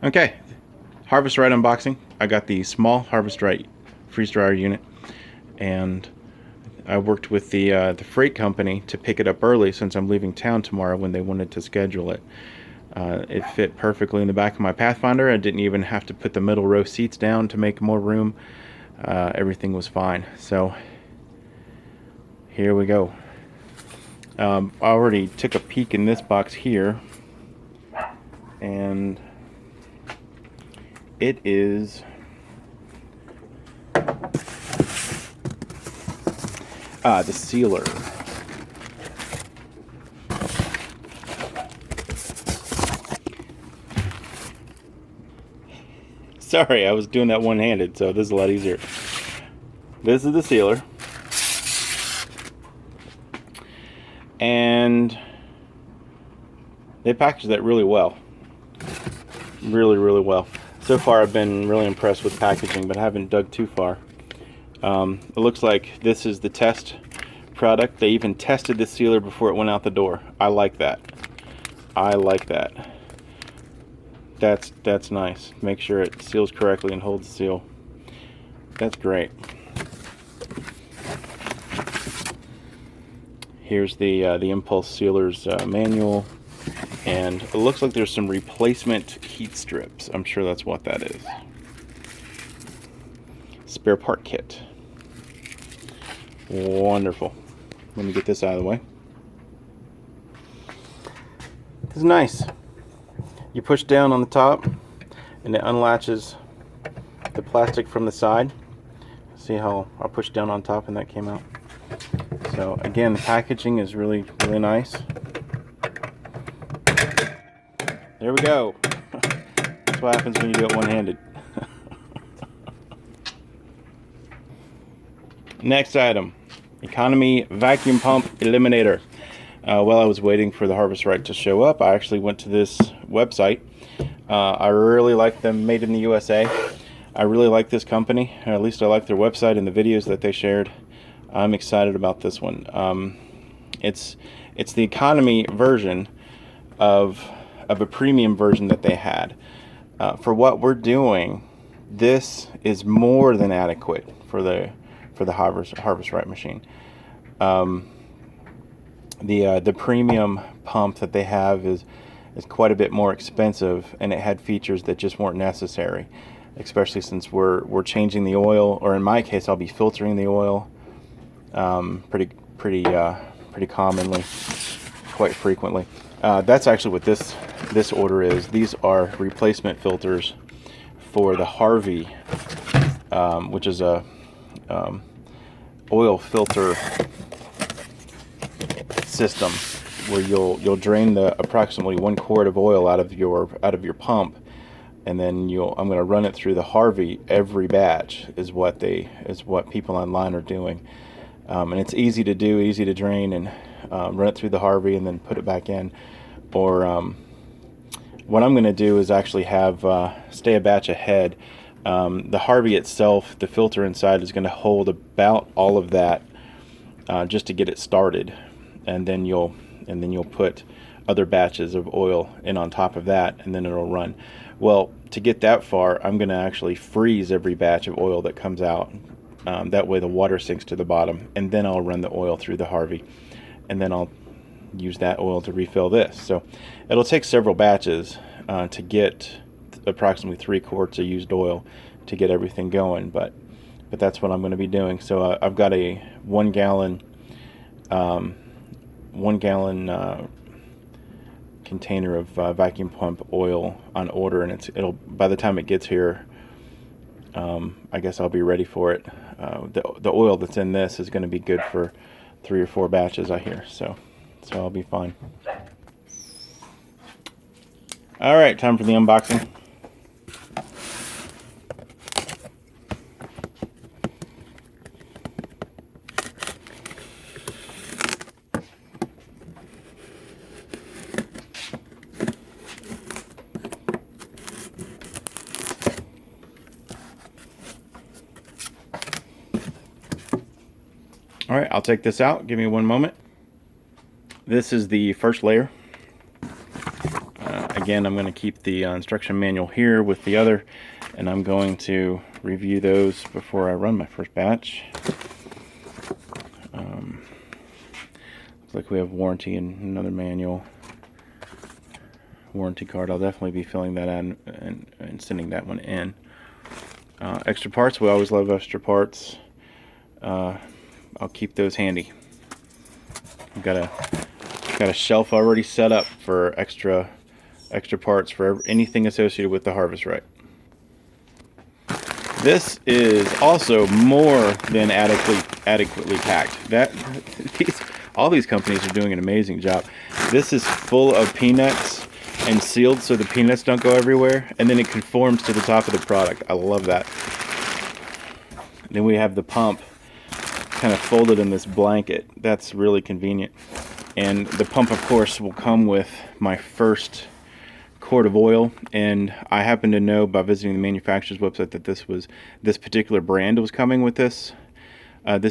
Okay, Harvest Right unboxing. I got the small Harvest Right freeze dryer unit, and I worked with the freight company to pick it up early since I'm leaving town tomorrow when they wanted to schedule it. It fit perfectly in the back of my Pathfinder. I didn't even have to put the middle row seats down to make more room. Everything was fine. So here we go. I already took a peek in this box here, and it is the sealer. Sorry, I was doing that one-handed, so this is a lot easier. This is the sealer. And they packaged that really well. Really well. So far I've been really impressed with packaging, but I haven't dug too far. It looks like this is the test product. They even tested the sealer before it went out the door. I like that. I like that. That's nice. Make sure it seals correctly and holds the seal. That's great. Here's the Impulse Sealer's manual, and it looks like there's some replacement heat strips. I'm sure that's what that is. Spare part kit. Wonderful. Let me get this out of the way. This is nice. You push down on the top and it unlatches the plastic from the side. See how I pushed down on top and that came out? So again, the packaging is really nice. There we go. That's what happens when you do it one-handed. Next item, Economy Vacuum Pump Eliminator. While I was waiting for the Harvest Right to show up, I actually went to this website. I really like them, made in the USA. I really like this company, or at least I like their website and the videos that they shared. I'm excited about this one. It's the economy version of a premium version that they had. For what we're doing, this is more than adequate for the Harvest Right machine. The premium pump that they have is quite a bit more expensive, and it had features that just weren't necessary, especially since we're changing the oil, or in my case I'll be filtering the oil pretty commonly, quite frequently. That's actually what this order is. These are replacement filters for the Harvey, which is a oil filter system where you'll drain the approximately 1 quart of oil out of your pump, and then I'm going to run it through the Harvey every batch is what people online are doing, and it's easy to do, easy to drain, and run it through the Harvey and then put it back in. Or what I'm going to do is actually have stay a batch ahead. The Harvey itself, the filter inside is going to hold about all of that just to get it started, and then you'll put other batches of oil in on top of that, and then it'll run. Well, to get that far, I'm going to actually freeze every batch of oil that comes out. That way the water sinks to the bottom, and then I'll run the oil through the Harvey, and then I'll use that oil to refill this. So it'll take several batches to get approximately 3 quarts of used oil to get everything going, but that's what I'm going to be doing. So I've got a 1 gallon container of vacuum pump oil on order, and it'll by the time it gets here, I guess I'll be ready for it. The oil that's in this is going to be good for 3 or 4 batches, I hear, so I'll be fine. All right, time for the unboxing. All right, I'll take this out. Give me 1 moment. This is the first layer. again, I'm going to keep the instruction manual here with the other, and I'm going to review those before I run my first batch. Looks like we have warranty and another manual. Warranty card, I'll definitely be filling that in and sending that one in. Extra parts, we always love extra parts. I'll keep those handy. I've got a shelf already set up for extra parts for anything associated with the Harvestrite. This is also more than adequately packed. All these companies are doing an amazing job. This is full of peanuts and sealed so the peanuts don't go everywhere, and then it conforms to the top of the product. I love that. Then we have the pump kind of folded in this blanket. That's really convenient. And the pump, of course, will come with my first quart of oil, and I happen to know by visiting the manufacturer's website that this particular brand was coming with this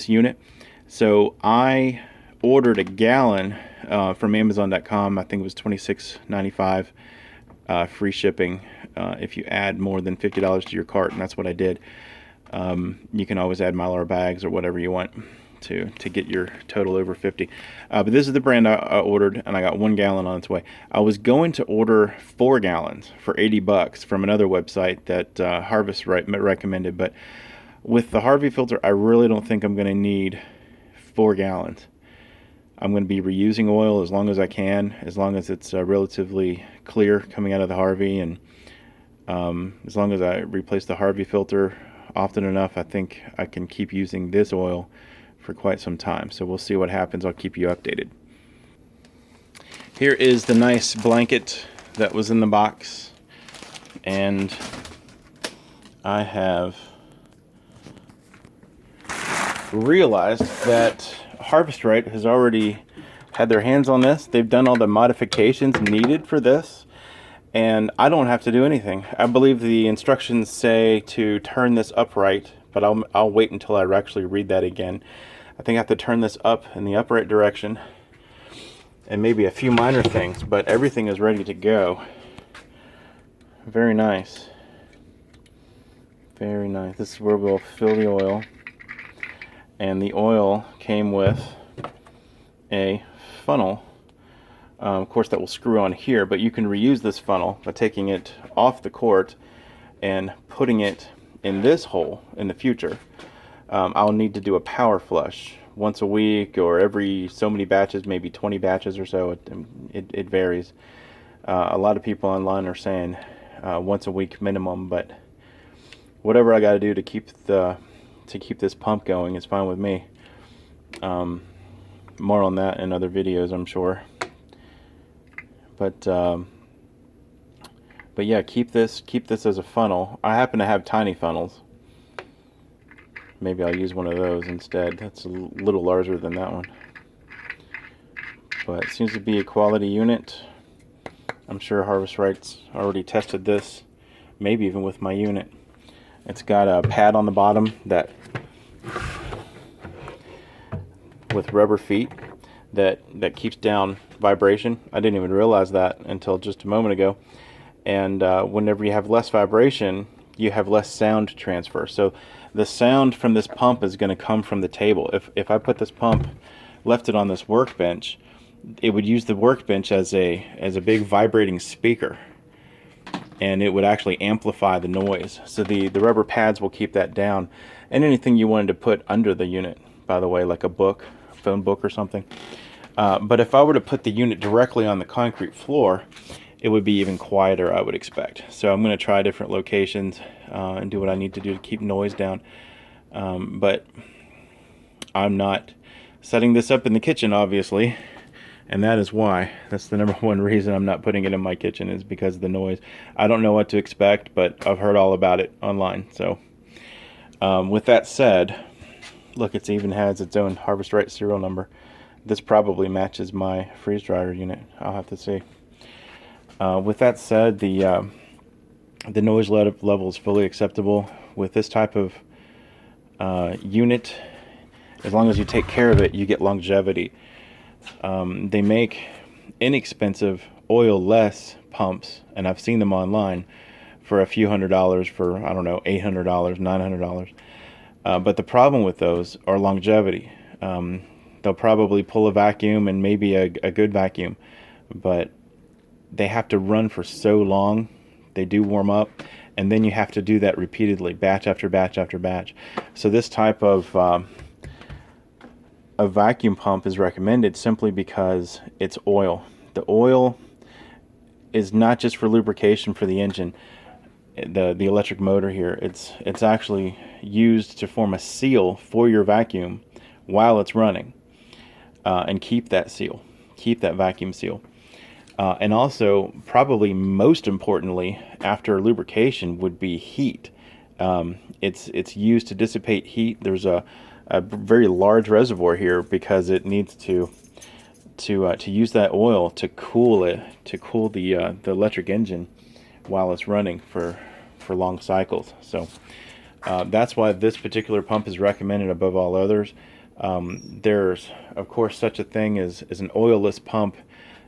unit. So I ordered a gallon from Amazon.com. I think it was $26.95 free shipping if you add more than $50 to your cart, and that's what I did. You can always add Mylar bags or whatever you want to get your total over 50. But this is the brand I ordered, and I got 1 gallon on its way. I was going to order 4 gallons for $80 from another website that Harvestrite recommended, but with the Harvey filter, I really don't think I'm going to need 4 gallons. I'm going to be reusing oil as long as I can, as long as it's relatively clear coming out of the Harvey, and as long as I replace the Harvey filter often enough, I think I can keep using this oil for quite some time. So we'll see what happens. I'll keep you updated. Here is the nice blanket that was in the box, and I have realized that Harvestrite has already had their hands on this. They've done all the modifications needed for this, and I don't have to do anything. I believe the instructions say to turn this upright, but I'll wait until I actually read that again. I think I have to turn this up in the upright direction, and maybe a few minor things, but everything is ready to go. Very nice. Very nice. This is where we'll fill the oil, and the oil came with a funnel. Of course, that will screw on here, but you can reuse this funnel by taking it off the quart and putting it in this hole in the future. I'll need to do a power flush once a week or every so many batches, maybe 20 batches or so. It varies. A lot of people online are saying once a week minimum, but whatever I got to do to keep this pump going is fine with me. More on that in other videos, I'm sure. But yeah, keep this as a funnel. I happen to have tiny funnels. Maybe I'll use one of those instead. That's a little larger than that one. But it seems to be a quality unit. I'm sure Harvestrite's already tested this, maybe even with my unit. It's got a pad on the bottom that with rubber feet that keeps down vibration. I didn't even realize that until just a moment ago. And whenever you have less vibration, you have less sound transfer. So the sound from this pump is going to come from the table. If I put this pump, left it on this workbench, it would use the workbench as a big vibrating speaker, and it would actually amplify the noise. So the rubber pads will keep that down, and anything you wanted to put under the unit, by the way, like a book, a phone book or something. But if I were to put the unit directly on the concrete floor, it would be even quieter, I would expect. So I'm going to try different locations and do what I need to do to keep noise down. But I'm not setting this up in the kitchen, obviously, and that is why. That's the number one reason I'm not putting it in my kitchen, is because of the noise. I don't know what to expect, but I've heard all about it online. So with that said, look, it even has its own Harvestrite serial number. This probably matches my freeze dryer unit. I'll have to see. With that said, the noise level is fully acceptable with this type of unit. As long as you take care of it, you get longevity. They make inexpensive oil less pumps, and I've seen them online for a few $100s, for, I don't know, $800, $900. But the problem with those are longevity. They'll probably pull a vacuum, and maybe a good vacuum, but they have to run for so long. They do warm up, and then you have to do that repeatedly, batch after batch after batch. So this type of a vacuum pump is recommended simply because it's oil. The oil is not just for lubrication for the engine, the electric motor here. It's actually used to form a seal for your vacuum while it's running, and keep that vacuum seal. And also, probably most importantly, after lubrication would be heat. It's used to dissipate heat. There's a very large reservoir here because it needs to use that oil to cool the electric engine while it's running for long cycles. So that's why this particular pump is recommended above all others. There's of course such a thing as an oilless pump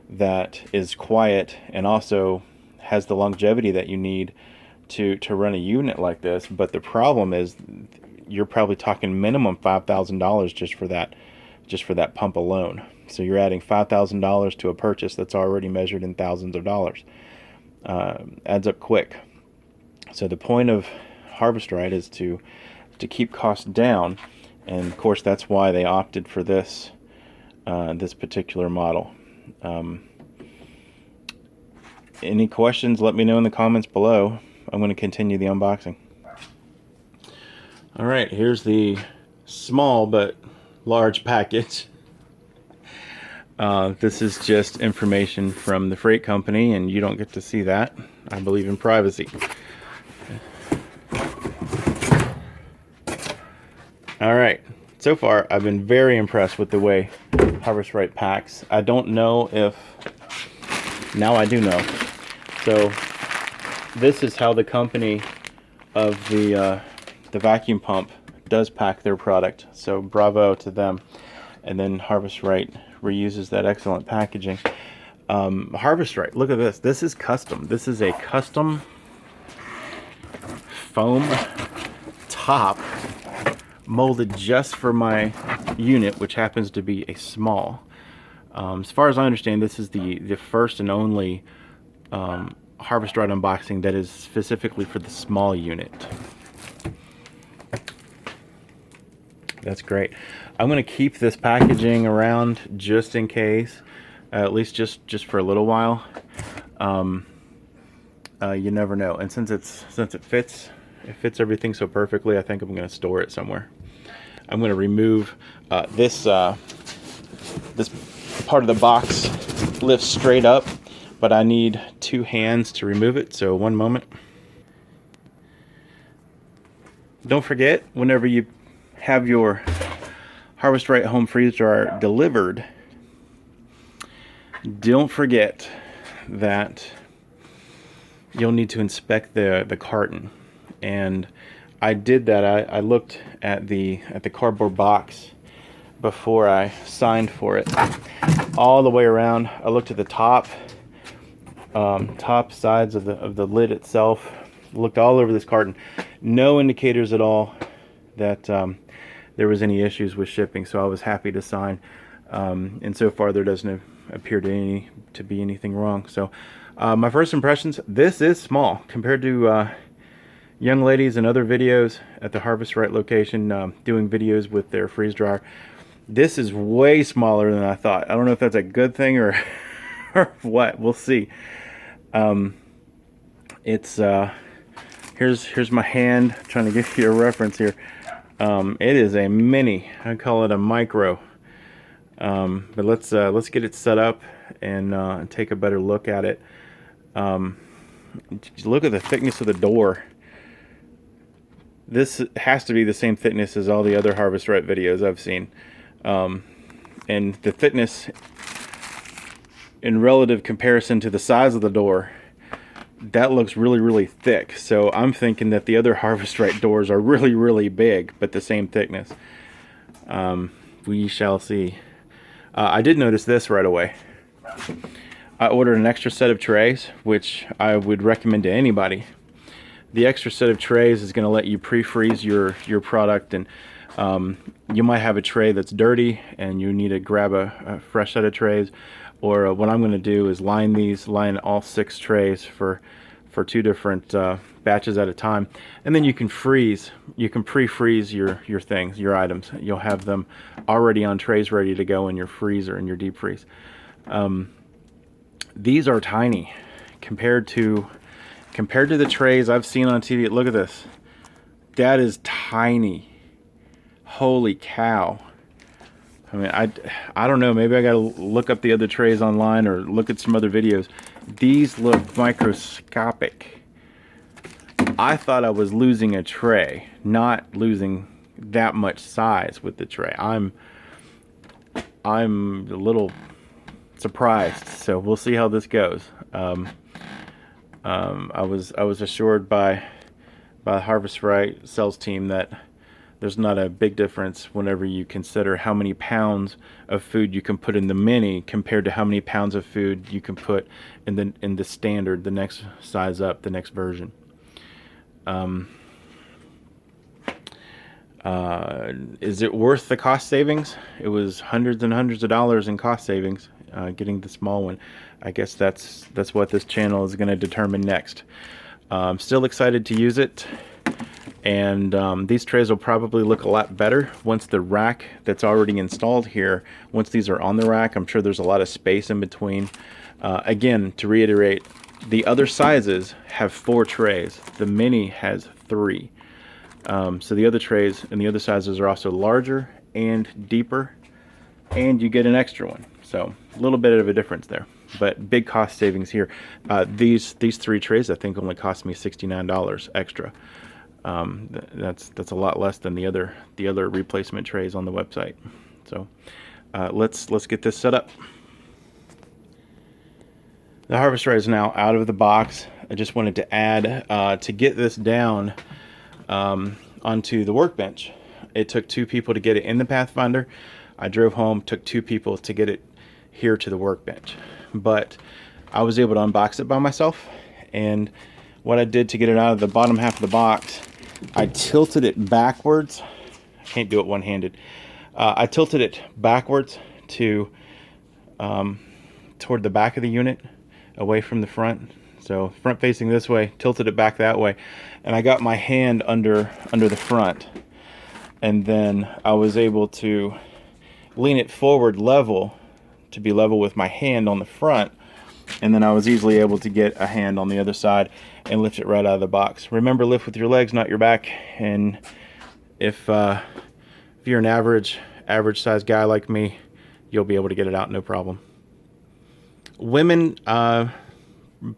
that is quiet and also has the longevity that you need to run a unit like this. But the problem is, you're probably talking minimum $5,000 just for that pump alone. So you're adding $5,000 to a purchase that's already measured in thousands of dollars. Adds up quick. So the point of Harvestrite is to keep costs down, and of course that's why they opted for this particular model. Any questions, let me know in the comments below. I'm going to continue the unboxing. Alright, here's the small but large package. This is just information from the freight company, and you don't get to see that. I believe in privacy. Alright, so far I've been very impressed with the way Harvestrite packs. I don't know if... Now I do know. So this is how the company of the vacuum pump does pack their product. So bravo to them. And then Harvestrite reuses that excellent packaging. Harvestrite, look at this. This is custom. This is a custom foam top molded just for my unit, which happens to be a small. As far as I understand, this is the first and only Harvestrite unboxing that is specifically for the small unit. That's great. I'm going to keep this packaging around just in case, at least just for a little while. You never know. And since it fits everything so perfectly, I think I'm going to store it somewhere. I'm going to remove this part of the box lifts straight up, but I need 2 hands to remove it. So one moment. Don't forget, whenever you have your Harvestrite home freeze dryer delivered, don't forget that you'll need to inspect the carton. And I did that. I looked at the cardboard box before I signed for it, all the way around. I looked at the top sides of the lid itself. Looked all over this carton. No indicators at all that there was any issues with shipping, so I was happy to sign. And so far there doesn't appear to be anything wrong. So my first impressions, this is small compared to young ladies and other videos at the Harvestrite location doing videos with their freeze dryer. This is way smaller than I thought. I don't know if that's a good thing or what. We'll see. It's here's my hand, trying to give you a reference here. It is a mini. I call it a micro. But let's get it set up and take a better look at it. Look at the thickness of the door. This has to be the same thickness as all the other Harvestrite videos I've seen. And the thickness in relative comparison to the size of the door, that looks really, really thick. So I'm thinking that the other Harvestrite doors are really, really big, but the same thickness. We shall see. I did notice this right away. I ordered an extra set of trays, which I would recommend to anybody. The extra set of trays is going to let you pre-freeze your product, and you might have a tray that's dirty and you need to grab a fresh set of trays. Or what I'm going to do is line all 6 trays for 2 different batches at a time, and then you can pre-freeze your things, your items. You'll have them already on trays ready to go in your freezer, in your deep freeze. These are tiny compared to the trays I've seen on TV. Look at this. That is tiny. Holy cow. I mean, I don't know, maybe I gotta look up the other trays online or look at some other videos. These look microscopic. I thought I was losing a tray, not losing that much size with the tray. I'm a little surprised, so we'll see how this goes. I was assured by the Harvest Right sales team that there's not a big difference whenever you consider how many pounds of food you can put in the mini compared to how many pounds of food you can put in the standard, the next size up, the next version. Is it worth the cost savings? It was hundreds and hundreds of dollars in cost savings getting the small one. I guess that's what this channel is going to determine next. I'm still excited to use it. And these trays will probably look a lot better once the rack that's already installed here, once these are on the rack. I'm sure there's a lot of space in between. Again, to reiterate, the other sizes have 4 trays. The mini has 3. So the other trays and the other sizes are also larger and deeper, and you get an extra one. So a little bit of a difference there, but big cost savings here. These 3 trays I think only cost me $69 extra. That's a lot less than the other replacement trays on the website. So let's get this set up. The Harvest Right is now out of the box. I just wanted to add to get this down onto the workbench. It took 2 people to get it in the Pathfinder. I drove home, took 2 people to get it here to the workbench, but I was able to unbox it by myself. And what I did to get it out of the bottom half of the box, I tilted it backwards. I can't do it one-handed. I tilted it backwards to toward the back of the unit, away from the front. So front facing this way, tilted it back that way, and I got my hand under the front, and then I was able to lean it forward level to be level with my hand on the front, and then I was easily able to get a hand on the other side and lift it right out of the box. Remember, lift with your legs, not your back. And if you're an average size guy like me, you'll be able to get it out no problem. Women,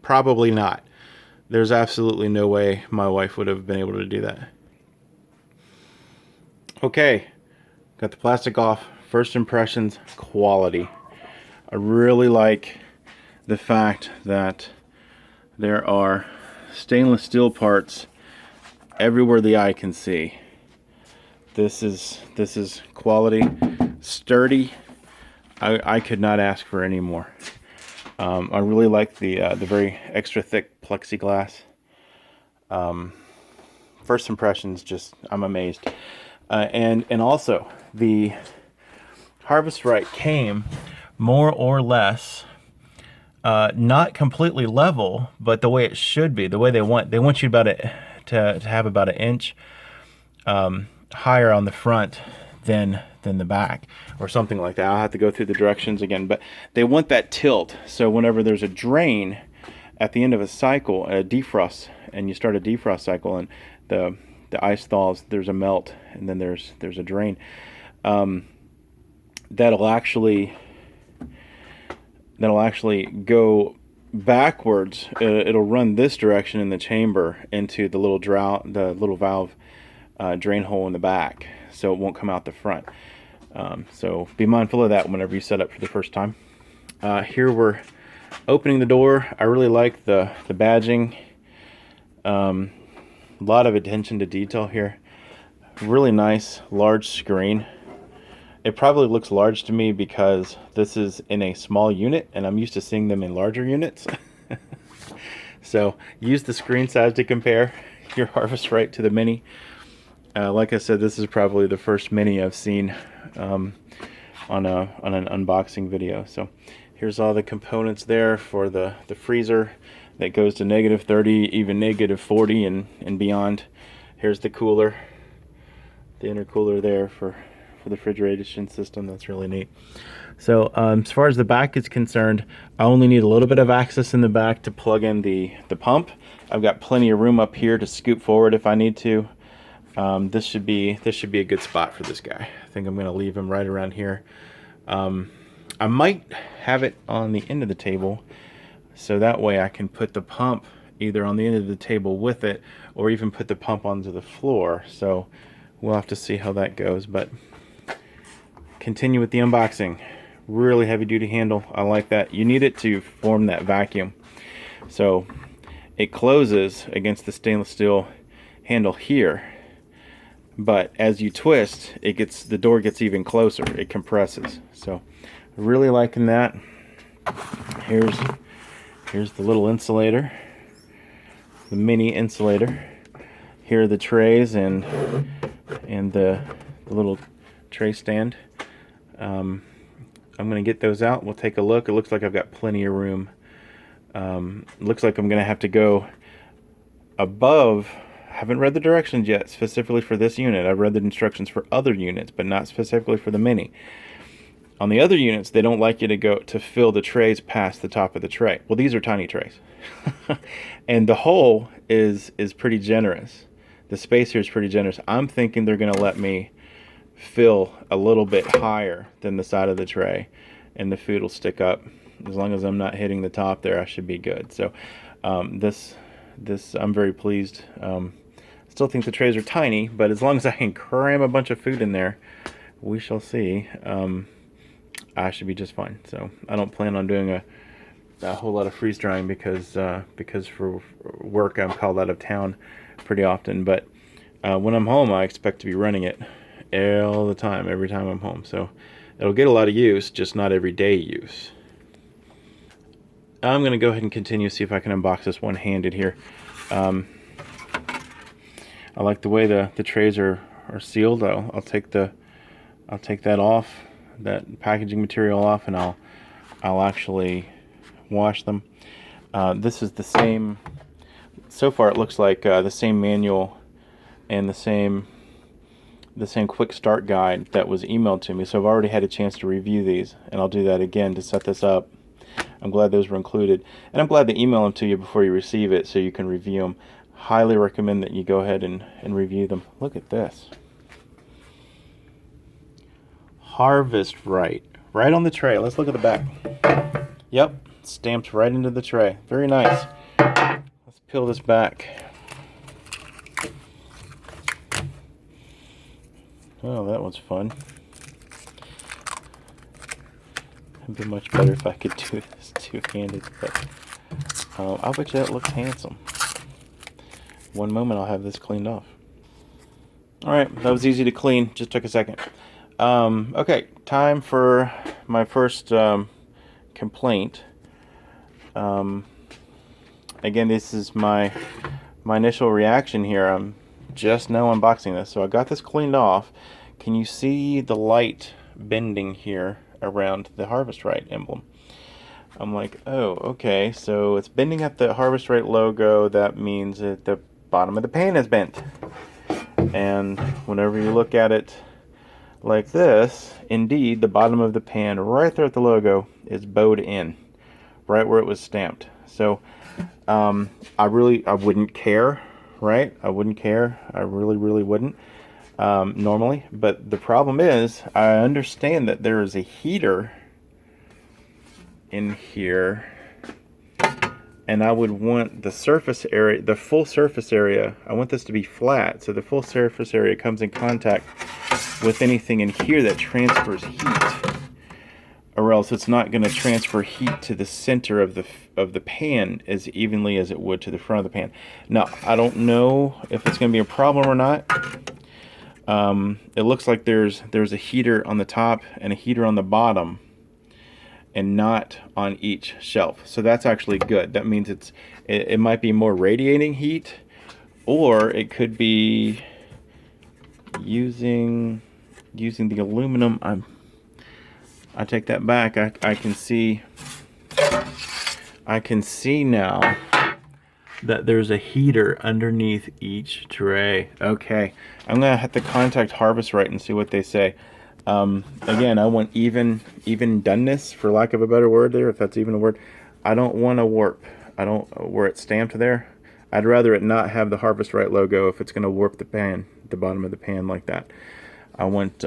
probably not. There's absolutely no way my wife would have been able to do that. Okay, got the plastic off. First impressions, quality. I really like the fact that there are stainless steel parts everywhere the eye can see. This is quality, sturdy. I could not ask for any more. I really like the very extra thick plexiglass. First impressions, just I'm amazed. And also the Harvest Right came more or less not completely level, but the way it should be, the way they want you about it to have about an inch higher on the front than the back, or something like that. I'll have to go through the directions again, but they want that tilt. So whenever there's a drain at the end of a cycle, a defrost, and you start a defrost cycle, and the ice thaws, there's a melt, and then there's a drain. That'll actually go backwards. It'll run this direction in the chamber into the little valve drain hole in the back, so it won't come out the front. So be mindful of that whenever you set up for the first time. Here we're opening the door. I really like the badging. A lot of attention to detail here. Really nice large screen. It probably looks large to me because this is in a small unit and I'm used to seeing them in larger units. So use the screen size to compare your Harvestrite to the Mini. Like I said, this is probably the first Mini I've seen on an unboxing video. So here's all the components there for the freezer that goes to -30, even -40 and beyond. Here's the cooler, the intercooler there for the refrigeration system. That's really neat. So as far as the back is concerned, I only need a little bit of access in the back to plug in the pump. I've got plenty of room up here to scoop forward if I need to. This should be a good spot for this guy. I think I'm going to leave him right around here. I might have it on the end of the table, so that way I can put the pump either on the end of the table with it, or even put the pump onto the floor. So we'll have to see how that goes. But continue with the unboxing. Really heavy duty handle. I like that. You need it to form that vacuum. So it closes against the stainless steel handle here, but as you twist, the door gets even closer. It compresses. So really liking that. Here's the little insulator, the mini insulator. Here are the trays and the little tray stand. I'm going to get those out. We'll take a look. It looks like I've got plenty of room. Looks like I'm going to have to go above. I haven't read the directions yet specifically for this unit. I've read the instructions for other units, but not specifically for the Mini. On the other units, they don't like you to fill the trays past the top of the tray. Well, these are tiny trays. And the hole is pretty generous. The space here is pretty generous. I'm thinking they're going to let me fill a little bit higher than the side of the tray, and the food will stick up. As long as I'm not hitting the top there, I should be good. So this I'm very pleased. Still think the trays are tiny, but as long as I can cram a bunch of food in there, we shall see. I should be just fine. So I don't plan on doing a whole lot of freeze drying because for work I'm called out of town pretty often. But when I'm home, I expect to be running it all the time, every time I'm home. So it'll get a lot of use, just not everyday use. I'm going to go ahead and continue, see if I can unbox this one-handed here. I like the way the trays are sealed. I'll take that off, that packaging material off, and I'll actually wash them. This is the same. So far, it looks like the same manual and the same quick start guide that was emailed to me. So I've already had a chance to review these, and I'll do that again to set this up. I'm glad those were included, and I'm glad they email them to you before you receive it so you can review them. Highly recommend that you go ahead and review them. Look at this. Harvestrite. Right on the tray. Let's look at the back. Yep, stamped right into the tray. Very nice. Let's peel this back. Oh, that was fun. It'd be much better if I could do this two-handed, but I'll bet you that looks handsome. One moment, I'll have this cleaned off. Alright, that was easy to clean. Just took a second. Okay, time for my first complaint. Again, this is my initial reaction here. I'm just now unboxing this. So I got this cleaned off. Can you see the light bending here around the Harvestrite emblem? I'm like, oh, okay, so it's bending at the Harvestrite logo. That means that the bottom of the pan is bent. And whenever you look at it like this, indeed, the bottom of the pan right there at the logo is bowed in, right where it was stamped. So I wouldn't care, right? I wouldn't care. I really wouldn't normally. But the problem is, I understand that there is a heater in here, and I would want the surface area, the full surface area, I want this to be flat, so the full surface area comes in contact with anything in here that transfers heat, or else it's not going to transfer heat to the center of the pan as evenly as it would to the front of the pan. Now, I don't know if it's going to be a problem or not. It looks like there's a heater on the top and a heater on the bottom, and not on each shelf. So that's actually good. That means it might be more radiating heat, or it could be using the aluminum. I take that back. I can see now that there's a heater underneath each tray. Okay, I'm gonna have to contact Harvest Right and see what they say. Again, I want even doneness, for lack of a better word there, if that's even a word. I don't want a warp. I don't, where it's stamped there. I'd rather it not have the Harvest Right logo if it's going to warp the pan, the bottom of the pan like that. I want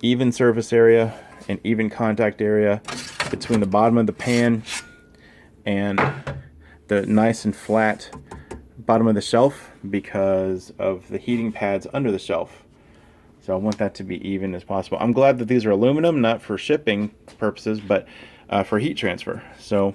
even surface area and even contact area between the bottom of the pan and the nice and flat bottom of the shelf, because of the heating pads under the shelf. So I want that to be even as possible. I'm glad that these are aluminum, not for shipping purposes, but for heat transfer. So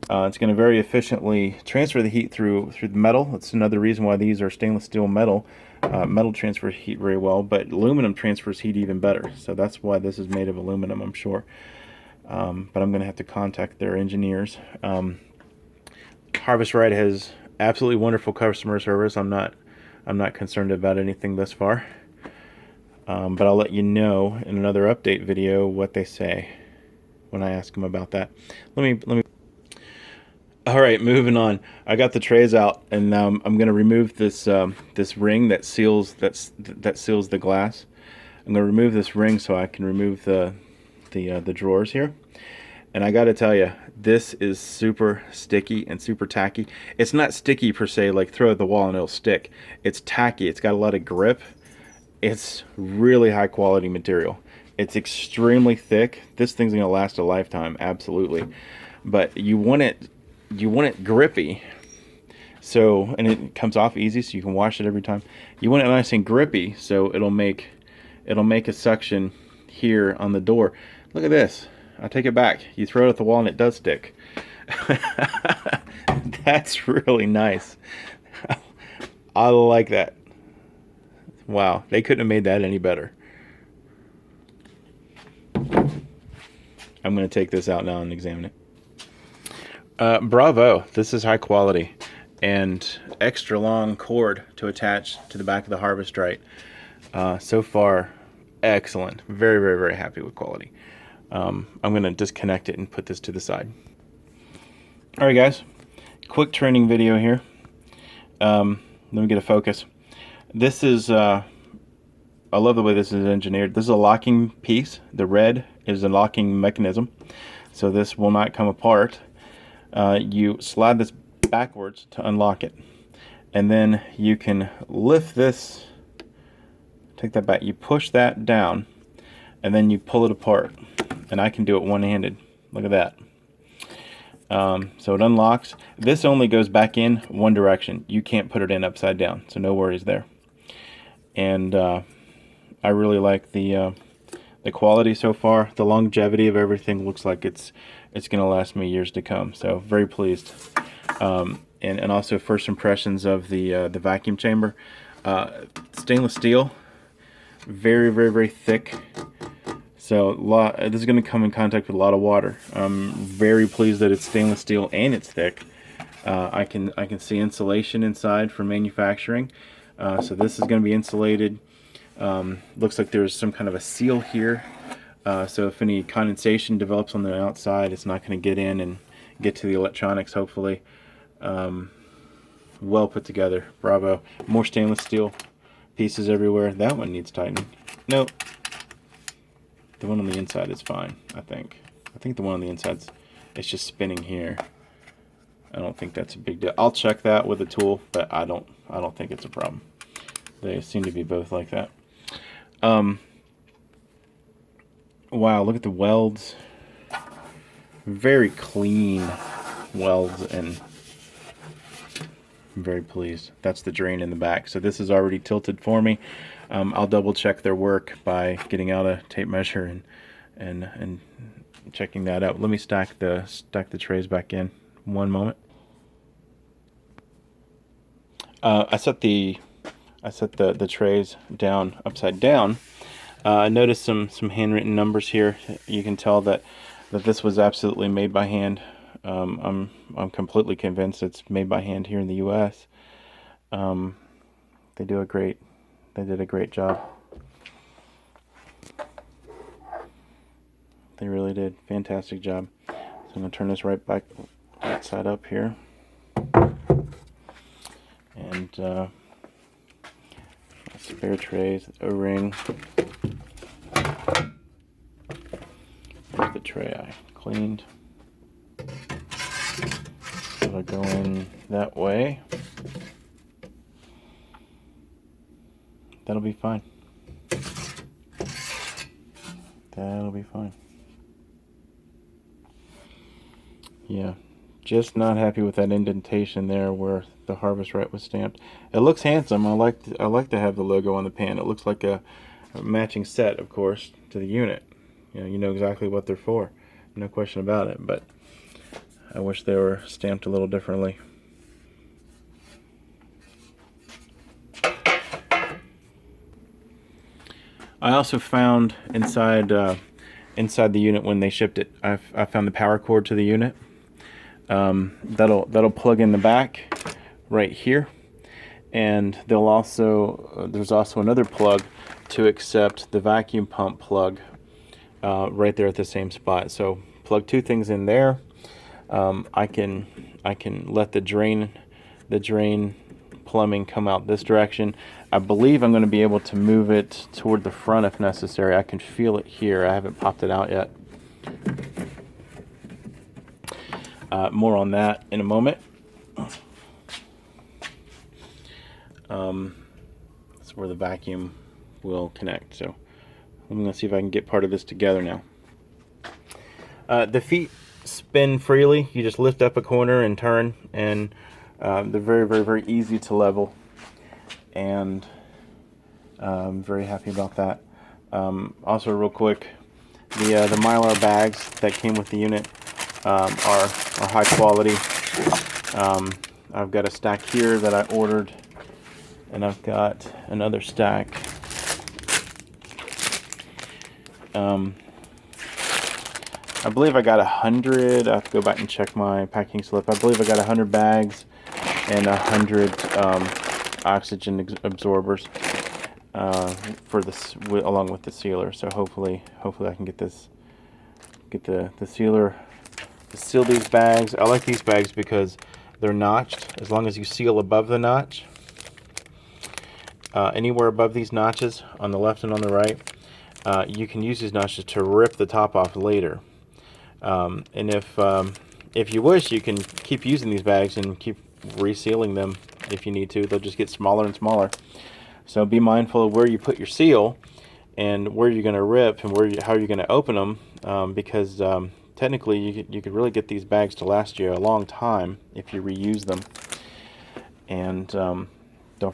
it's going to very efficiently transfer the heat through the metal. That's another reason why these are stainless steel metal. Metal transfers heat very well, but aluminum transfers heat even better. So that's why this is made of aluminum, I'm sure. But I'm going to have to contact their engineers. Harvest Right has absolutely wonderful customer service. I'm not concerned about anything thus far. But I'll let you know in another update video what they say when I ask them about that. Let me. All right, moving on. I got the trays out, and I'm going to remove this this ring that seals the glass. I'm going to remove this ring so I can remove the drawers here. And I got to tell you, this is super sticky and super tacky. It's not sticky per se, like throw it at the wall and it'll stick. It's tacky. It's got a lot of grip. It's really high quality material. It's extremely thick. This thing's gonna last a lifetime, absolutely. But you want it grippy. So, and it comes off easy, so you can wash it every time. You want it nice and grippy, so it'll make a suction here on the door. Look at this. I take it back. You throw it at the wall and it does stick. That's really nice. I like that. Wow, they couldn't have made that any better. I'm going to take this out now and examine it. Bravo, this is high quality. And extra long cord to attach to the back of the Harvest Right. So far, excellent. Very, very, very happy with quality. I'm going to disconnect it and put this to the side. Alright guys, quick training video here. Let me get a focus. This is, I love the way this is engineered. This is a locking piece. The red is a locking mechanism, so this will not come apart. You slide this backwards to unlock it, and then you can lift this, take that back, you push that down, and then you pull it apart. And I can do it one-handed. Look at that. So it unlocks. This only goes back in one direction. You can't put it in upside down, so no worries there. And I really like the quality so far. The longevity of everything looks like it's going to last me years to come. So very pleased. And also first impressions of the vacuum chamber. Stainless steel, very, very, very thick. So this is going to come in contact with a lot of water. I'm very pleased that it's stainless steel and it's thick. I can see insulation inside for manufacturing. So this is going to be insulated. Looks like there's some kind of a seal here. So if any condensation develops on the outside, it's not going to get in and get to the electronics, hopefully. Well put together. Bravo. More stainless steel pieces everywhere. That one needs tightening. Nope. The one on the inside is fine, I think. I think the one on the inside is just spinning here. I don't think that's a big deal. I'll check that with a tool, but I don't think it's a problem. They seem to be both like that. Wow, look at the welds. Very clean welds, and I'm very pleased. That's the drain in the back. So this is already tilted for me. I'll double check their work by getting out a tape measure and checking that out. Let me stack the trays back in. One moment. I set the the trays down upside down. I noticed some handwritten numbers here. You can tell that this was absolutely made by hand. I'm completely convinced it's made by hand here in the U.S. They did a great job. They really did. Fantastic job. So I'm going to turn this right side up here. And spare trays, O-ring. Here's the tray I cleaned. It'll go in that way. That'll be fine. That'll be fine. Yeah, just not happy with that indentation there where the Harvest Right was stamped. It looks handsome. I like to have the logo on the pan. It looks like a matching set, of course, to the unit. You know exactly what they're for. No question about it. But I wish they were stamped a little differently. I also found inside the unit when they shipped it, I found the power cord to the unit. That'll plug in the back right here, and there's also another plug to accept the vacuum pump plug right there at the same spot. So plug two things in there. I can let the drain plumbing come out this direction. I believe I'm going to be able to move it toward the front if necessary. I can feel it here. I haven't popped it out yet. More on that in a moment. That's where the vacuum will connect. So I'm going to see if I can get part of this together now. The feet spin freely. You just lift up a corner and turn, and they're very, very, very easy to level. And I'm very happy about that. Also, real quick, the Mylar bags that came with the unit are high quality. I've got a stack here that I ordered, and I've got another stack. I believe I got 100. I have to go back and check my packing slip. I believe I got 100 bags and 100 oxygen absorbers for this, along with the sealer. So hopefully I can get the sealer to seal these bags. I like these bags because they're notched. As long as you seal above the notch, anywhere above these notches on the left and on the right, you can use these notches to rip the top off later. And if you wish, you can keep using these bags and keep resealing them if you need to. They'll just get smaller and smaller. So be mindful of where you put your seal and where you're going to rip and how you're going to open them, because technically you could really get these bags to last you a long time if you reuse them. And